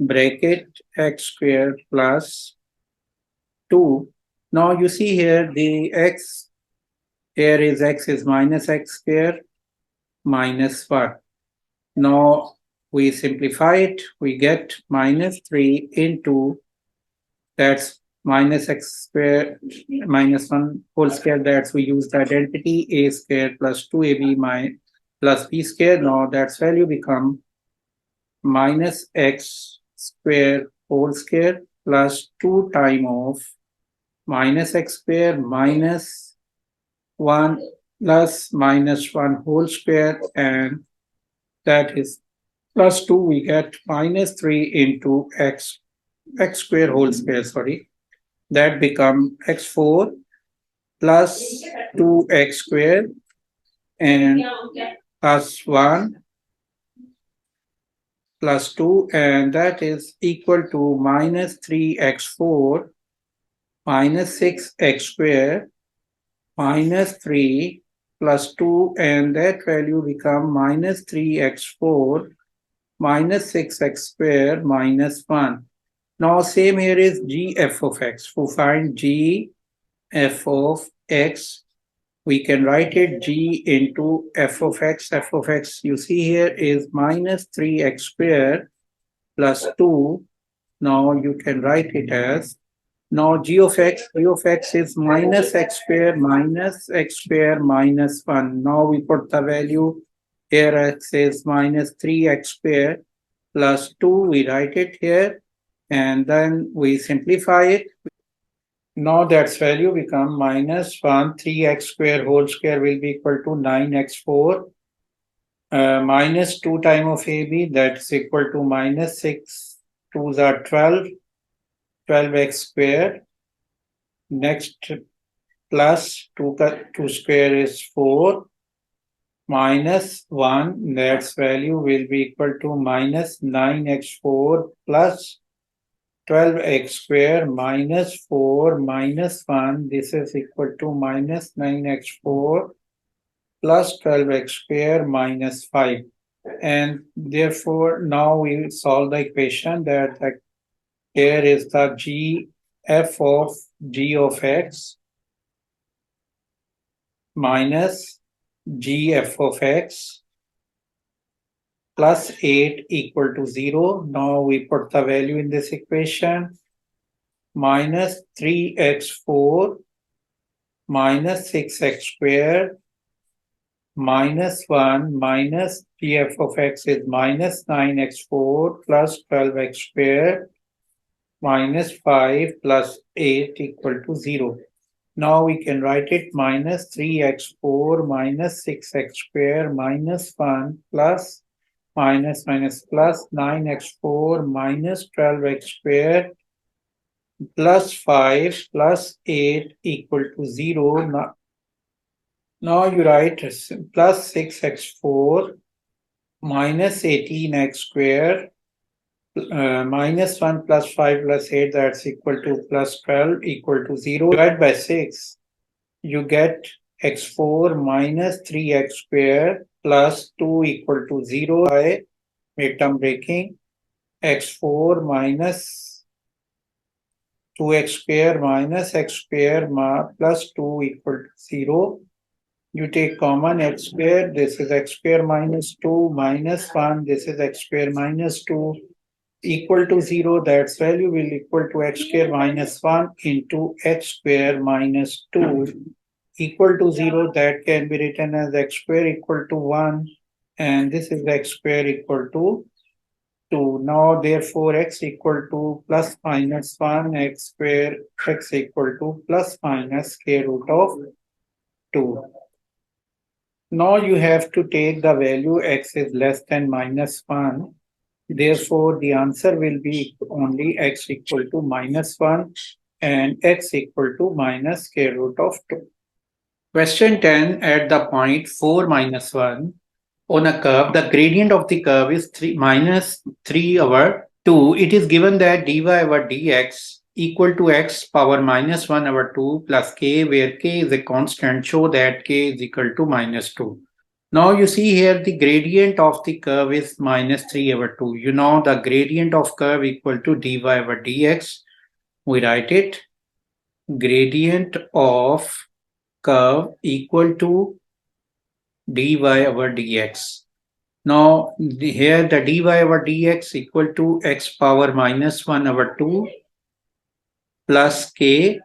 bracket x square plus 2. Now you see here the x, here is x is minus x square minus 1. Now we simplify it, we get minus 3 into, that's minus x square minus 1 whole square, that's we use the identity a square plus 2ab plus b square. Now that's value become minus x square whole square plus 2 times of minus x square minus 1 plus minus 1 whole square, and that is plus 2, we get minus 3 into x square whole square, sorry. That become x4 plus 2x square and plus 1 plus 2, and that is equal to minus 3x4 minus 6x square minus 3 plus 2, and that value become minus 3x4 minus 6x square minus 1. Now same here is g f of x. To find g f of x, we can write it g into f of x. F of x you see here is minus 3x square plus 2. Now you can write it as, now g of x is minus x square minus 1. Now we put the value here, x is minus 3x square plus 2. We write it here and then we simplify it. Now that's value become minus 1, 3x square whole square will be equal to 9x4 minus 2 times of AB, that's equal to minus 6 2s are 12, 12x square. Next plus 2 square is 4 minus 1, that's value will be equal to minus 9x4 plus 12x square minus 4 minus 1, this is equal to minus 9x4 plus 12x square minus 5. And therefore now we solve the equation that here is the g f of g of x minus g f of x plus 8 equal to 0. Now we put the value in this equation. Minus 3x4 minus 6x squared minus 1 minus pf of x is minus 9x4 plus 12x squared minus 5 plus 8 equal to 0. Now we can write it minus 3x4 minus 6x squared minus 1 plus minus plus 9x4 minus 12x squared plus 5 plus 8 equal to 0. Now you write plus 6x4 minus 18x squared minus 1 plus 5 plus 8, that's equal to plus 12 equal to 0. Divide by 6, you get x4 minus 3x squared plus 2 equal to 0 by midterm breaking. X4 minus 2x squared minus x squared plus 2 equal to 0. You take common x squared, this is x squared minus 2 minus 1, this is x squared minus 2 equal to 0. That's value will equal to x squared minus 1 into x squared minus 2 equal to 0. That can be written as x squared equal to 1 and this is x squared equal to 2. Now therefore x equal to plus minus 1 x squared x equal to plus minus square root of 2. Now you have to take the value x is less than minus 1. Therefore, the answer will be only x equal to minus 1 and x equal to minus square root of 2. Question 10, at the point 4 minus 1 on a curve, the gradient of the curve is 3 minus 3 over 2. It is given that dy over dx equal to x power minus 1 over 2 plus k, where k is a constant, show that k is equal to minus 2. Now you see here the gradient of the curve is minus 3 over 2. You know the gradient of curve equal to dy over dx. We write it gradient of curve equal to dy over dx. Now here the dy over dx equal to x power minus 1 over 2 plus k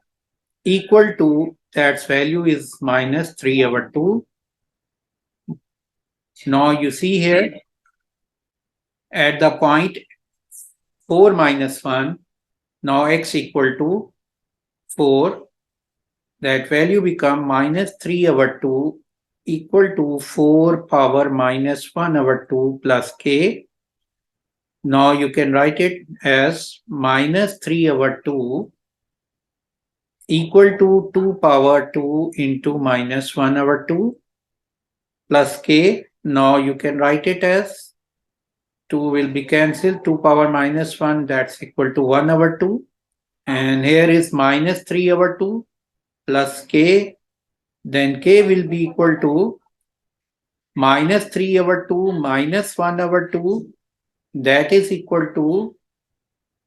equal to that value is minus 3 over 2. Now you see here at the point 4 minus 1, now x equal to 4, that value become minus 3 over 2 equal to 4 power minus 1 over 2 plus k. Now you can write it as minus 3 over 2 equal to 2 power 2 into minus 1 over 2 plus k. Now you can write it as 2 will be cancelled, 2 power minus 1, that's equal to 1 over 2. And here is minus 3 over 2 plus k. Then k will be equal to minus 3 over 2 minus 1 over 2. That is equal to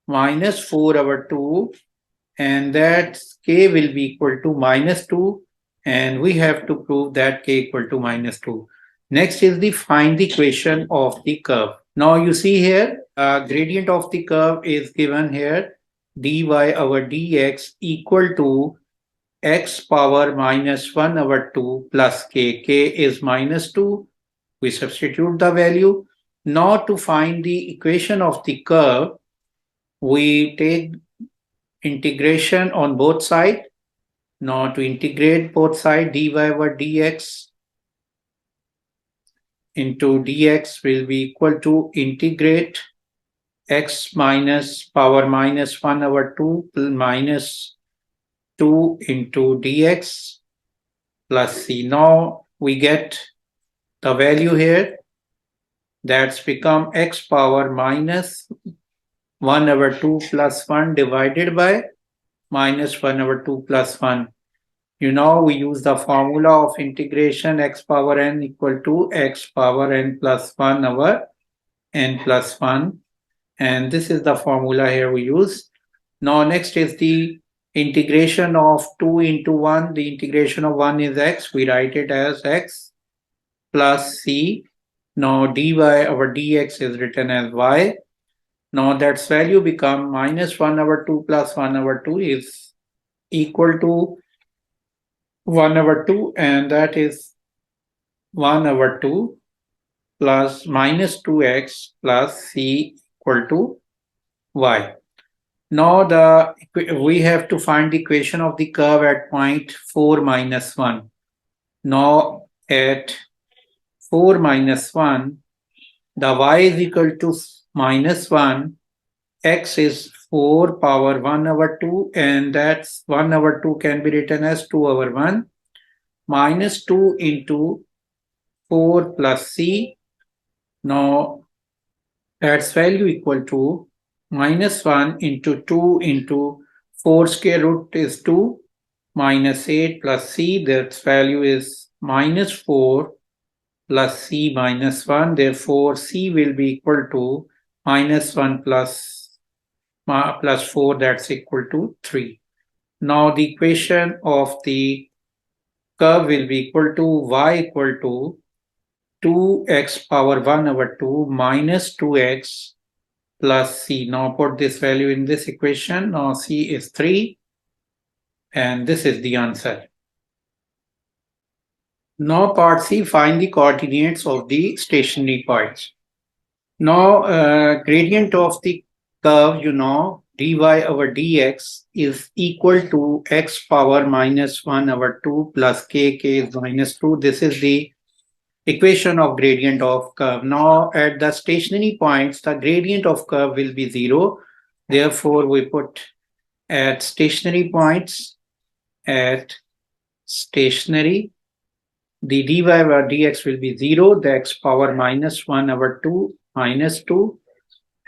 minus 4 over 2. And that k will be equal to minus 2. And we have to prove that k equal to minus 2. Next is the find the equation of the curve. Now you see here, gradient of the curve is given here, dy over dx equal to x power minus 1 over 2 plus k. K is minus 2. We substitute the value. Now to find the equation of the curve, we take integration on both sides. Now to integrate both sides, dy over dx into dx will be equal to integrate x minus power minus 1 over 2 minus 2 into dx plus c. Now we get the value here, that's become x power minus 1 over 2 plus 1 divided by minus 1 over 2 plus 1. You know, we use the formula of integration x power n equal to x power n plus 1 over n plus 1. And this is the formula here we use. Now next is the integration of 2 into 1. The integration of 1 is x. We write it as x plus c. Now dy over dx is written as y. Now that's value become minus 1 over 2 plus 1 over 2 is equal to 1 over 2, and that is 1 over 2 plus minus 2x plus c equal to y. Now we have to find the equation of the curve at point 4 minus 1. Now at 4 minus 1, the y is equal to minus 1, x is 4 power 1 over 2, and that's 1 over 2 can be written as 2 over 1, minus 2 into 4 plus c. Now that's value equal to minus 1 into 2 into 4 square root is 2, minus 8 plus c, that value is minus 4 plus c minus 1. Therefore, c will be equal to minus 1 plus 4, that's equal to 3. Now the equation of the curve will be equal to y equal to 2x power 1 over 2 minus 2x plus c. Now put this value in this equation. Now c is 3, and this is the answer. Now part C, find the coordinates of the stationary points. Now gradient of the curve, dy over dx is equal to x power minus 1 over 2 plus k is minus 2. This is the equation of gradient of curve. Now at the stationary points, the gradient of curve will be 0. Therefore, we put at stationary points, at stationary, the dy over dx will be 0, the x power minus 1 over 2 minus 2,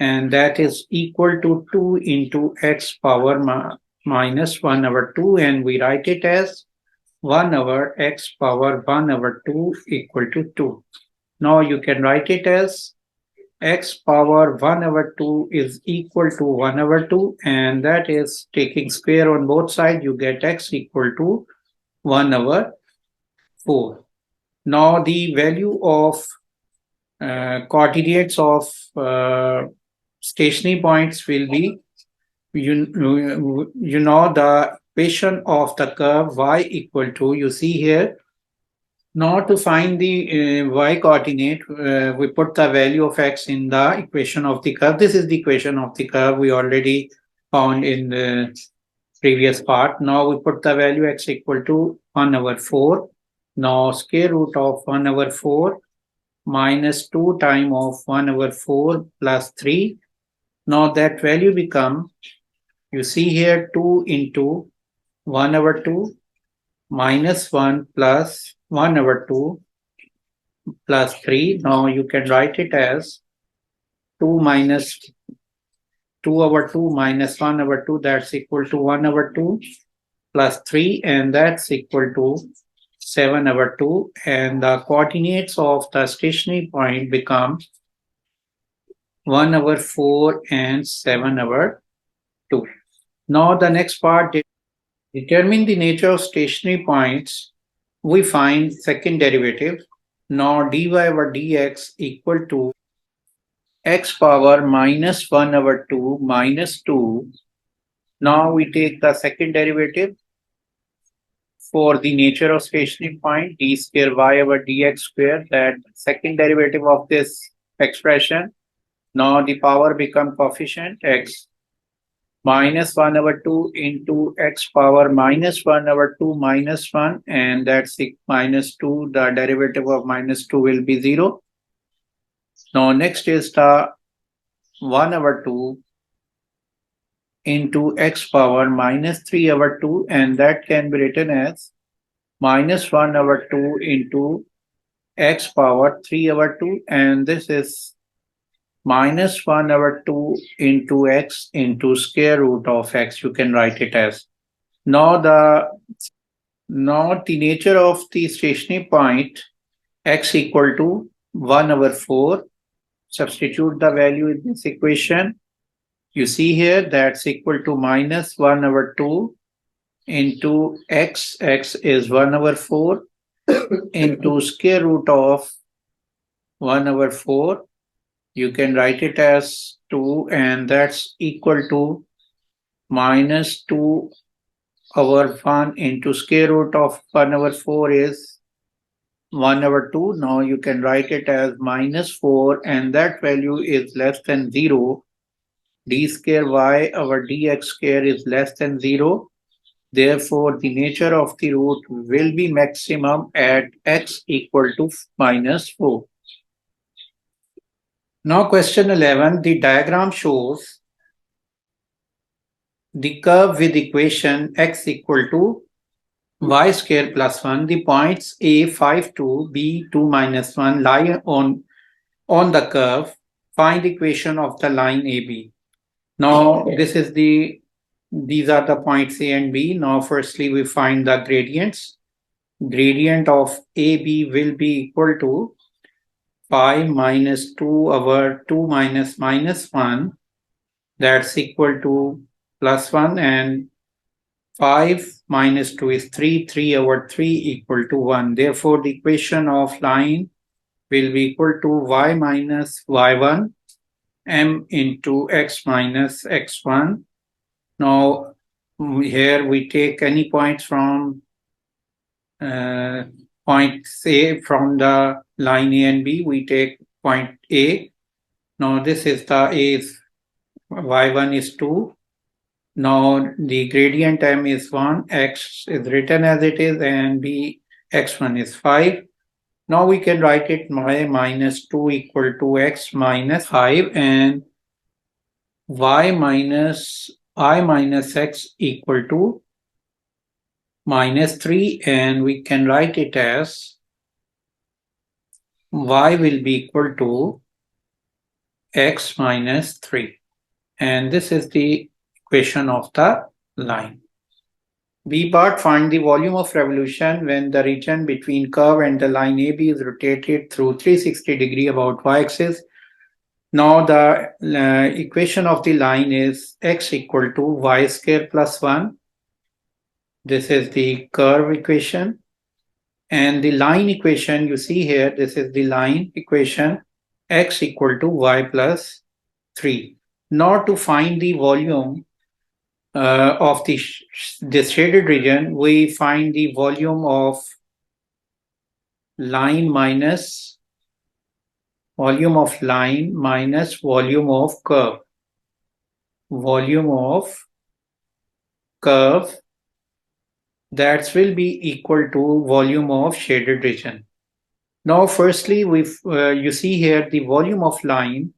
and that is equal to 2 into x power minus 1 over 2, and we write it as 1 over x power 1 over 2 equal to 2. Now you can write it as x power 1 over 2 is equal to 1 over 2, and that is taking square on both sides, you get x equal to 1 over 4. Now the value of coordinates of stationary points will be, the equation of the curve y equal to, you see here. Now to find the y coordinate, we put the value of x in the equation of the curve. This is the equation of the curve we already found in the previous part. Now we put the value x equal to 1 over 4. Now square root of 1 over 4 minus 2 times of 1 over 4 plus 3. Now that value become, you see here, 2 into 1 over 2 minus 1 plus 1 over 2 plus 3. Now you can write it as 2 minus 2 over 2 minus 1 over 2, that's equal to 1 over 2 plus 3, and that's equal to 7 over 2, and the coordinates of the stationary point become 1 over 4 and 7 over 2. Now the next part, determine the nature of stationary points. We find second derivative. Now dy over dx equal to x power minus 1 over 2 minus 2. Now we take the second derivative for the nature of stationary point, d square y over dx square, that second derivative of this expression. Now the power become coefficient x minus 1 over 2 into x power minus 1 over 2 minus 1, and that's minus 2. The derivative of minus 2 will be 0. Now next is the 1 over 2 into x power minus 3 over 2, and that can be written as minus 1 over 2 into x power 3 over 2, and this is minus 1 over 2 into x into square root of x, you can write it as. Now the nature of the stationary point, x equal to 1 over 4. Substitute the value in this equation. You see here that's equal to minus 1 over 2 into x is 1 over 4 into square root of 1 over 4. You can write it as 2, and that's equal to minus 2 over 1 into square root of 1 over 4 is 1 over 2. Now you can write it as minus 4, and that value is less than 0. D square y over dx square is less than 0. Therefore, the nature of the root will be maximum at x equal to minus 4. Now question 11, the diagram shows the curve with equation x equal to y square plus 1. The points A 5, 2, B 2 minus 1 lie on the curve. Find equation of the line AB. Now these are the points A and B. Now firstly we find the gradients. Gradient of AB will be equal to 5 minus 2 over 2 minus minus 1. That's equal to plus 1, and 5 minus 2 is 3. 3 over 3 equal to 1. Therefore, the equation of line will be equal to y minus y1 m into x minus x1. Now, here we take any points from point A from the line A and B. We take point A. Now, this is the A is y1 is 2. Now the gradient m is 1, x is written as it is, and b x1 is 5. Now we can write it y minus 2 equal to x minus 5, and y minus I minus x equal to minus 3, and we can write it as y will be equal to x minus 3. And this is the equation of the line. B part, find the volume of revolution when the region between curve and the line AB is rotated through 360 degree about y-axis. Now the equation of the line is x equal to y square plus 1. This is the curve equation. And the line equation, you see here, this is the line equation, x equal to y plus 3. Now to find the volume of this shaded region, we find the volume of line minus volume of line minus volume of curve. Volume of curve, that will be equal to volume of shaded region. Now firstly, you see here the volume of line,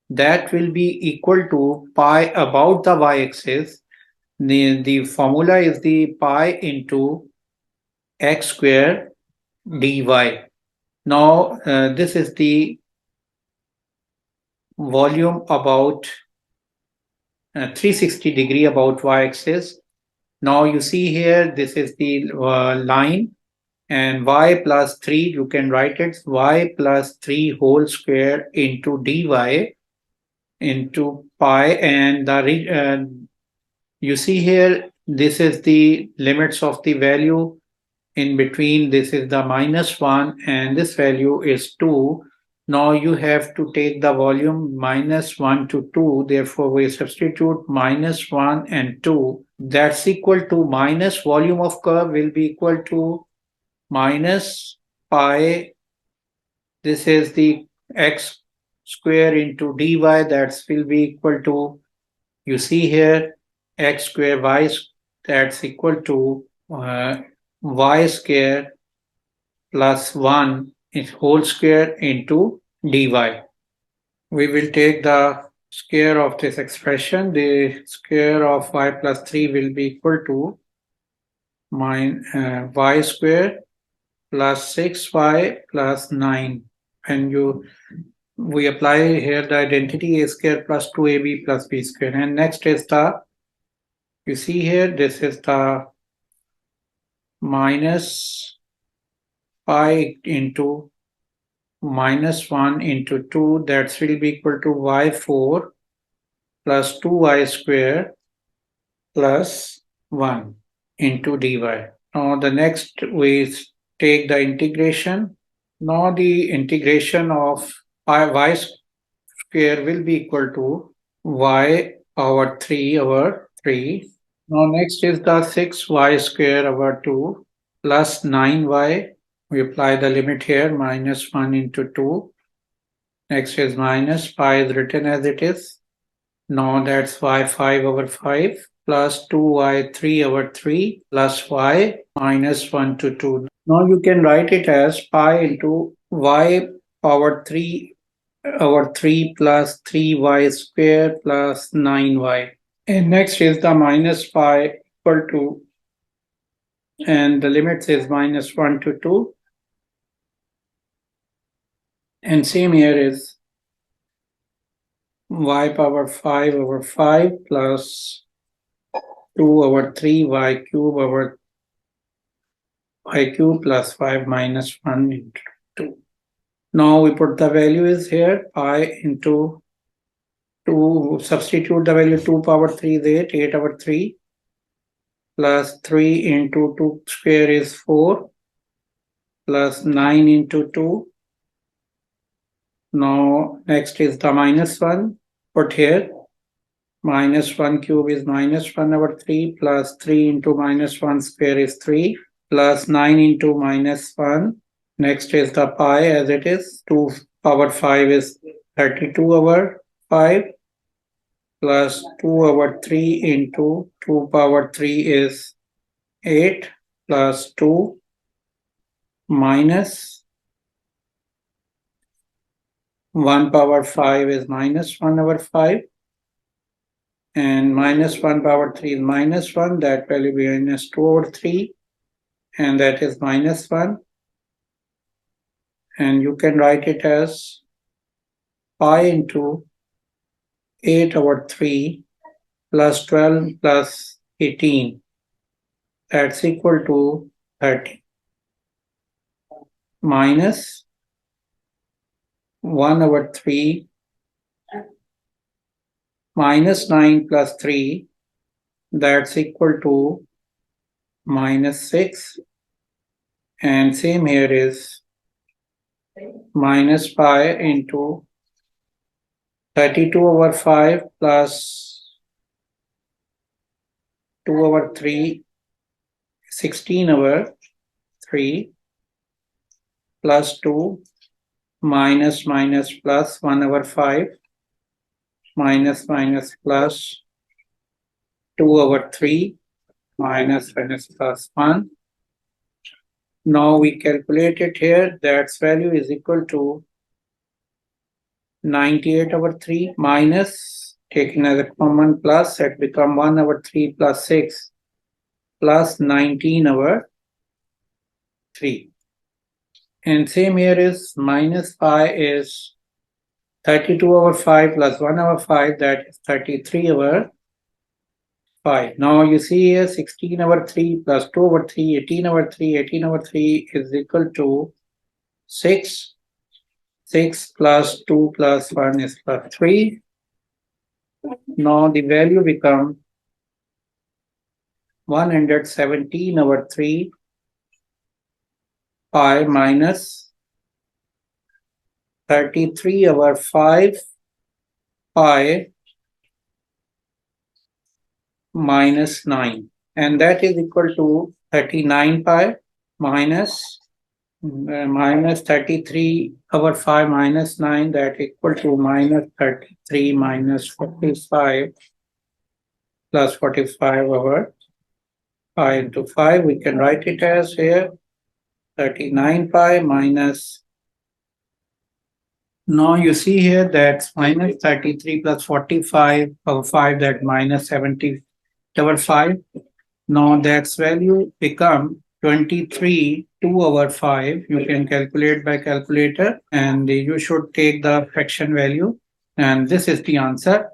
that will be equal to pi about the y-axis. The formula is the pi into x square dy. Now this is the volume about 360 degree about y-axis. Now you see here, this is the line, and y plus 3, you can write it y plus 3 whole square into dy into pi, and the you see here, this is the limits of the value. In between, this is the minus 1, and this value is 2. Now you have to take the volume minus 1 to 2. Therefore, we substitute minus 1 and 2. That's equal to minus volume of curve will be equal to minus pi. This is the x square into dy. That will be equal to, you see here, x square y, that's equal to y square plus 1 is whole square into dy. We will take the square of this expression. The square of y plus 3 will be equal to y square plus 6y plus 9. And we apply here the identity a square plus 2ab plus b square. And next is the, you see here, this is the minus pi into minus 1 into 2, that will be equal to y4 plus 2y square plus 1 into dy. Now the next we take the integration. Now the integration of y square will be equal to y over 3 over 3. Now next is the 6y square over 2 plus 9y. We apply the limit here, minus 1 into 2. Next is minus pi is written as it is. Now that's y 5 over 5 plus 2y 3 over 3 plus y minus 1 to 2. Now you can write it as pi into y power 3 over 3 plus 3y square plus 9y. And next is the minus pi equal to, and the limit is minus 1 to 2. And same here is y power 5 over 5 plus 2 over 3 y cube over y cube plus 5 minus 1 into 2. Now we put the value is here, pi into 2, substitute the value 2 power 3 is 8, 8 over 3 plus 3 into 2 square is 4 plus 9 into 2. Now next is the minus 1, put here, minus 1 cube is minus 1 over 3 plus 3 into minus 1 square is 3 plus 9 into minus 1. Next is the pi as it is, 2 power 5 is 32 over 5 plus 2 over 3 into 2 power 3 is 8 plus 2 minus 1 power 5 is minus 1 over 5 and minus 1 power 3 is minus 1, that value be minus 2 over 3 and that is minus 1. And you can write it as pi into 8 over 3 plus 12 plus 18. That's equal to 30. Minus 1 over 3 minus 9 plus 3. That's equal to minus 6. And same here is minus pi into 32 over 5 plus 2 over 3, 16 over 3 plus 2 minus minus plus 1 over 5 minus minus plus 2 over 3 minus minus plus 1. Now we calculate it here, that's value is equal to 98 over 3 minus, taken as a common plus, it become 1 over 3 plus 6 plus 19 over 3. And same here is minus pi is 32 over 5 plus 1 over 5, that is 33 over 5. Now you see here 16 over 3 plus 2 over 3, 18 over 3, 18 over 3 is equal to 6. 6 plus 2 plus 1 is plus 3. Now the value becomes 117 over 3 pi minus 33 over 5 pi minus 9, and that is equal to 39 pi minus 33 over 5 minus 9, that equal to minus 33 minus 45 plus 45 over 5 into 5. We can write it as here 39 pi minus, now you see here that's minus 33 plus 45 over 5, that minus 70 over 5. Now that's value become 23 2 over 5. You can calculate by calculator and you should take the fraction value, and this is the answer.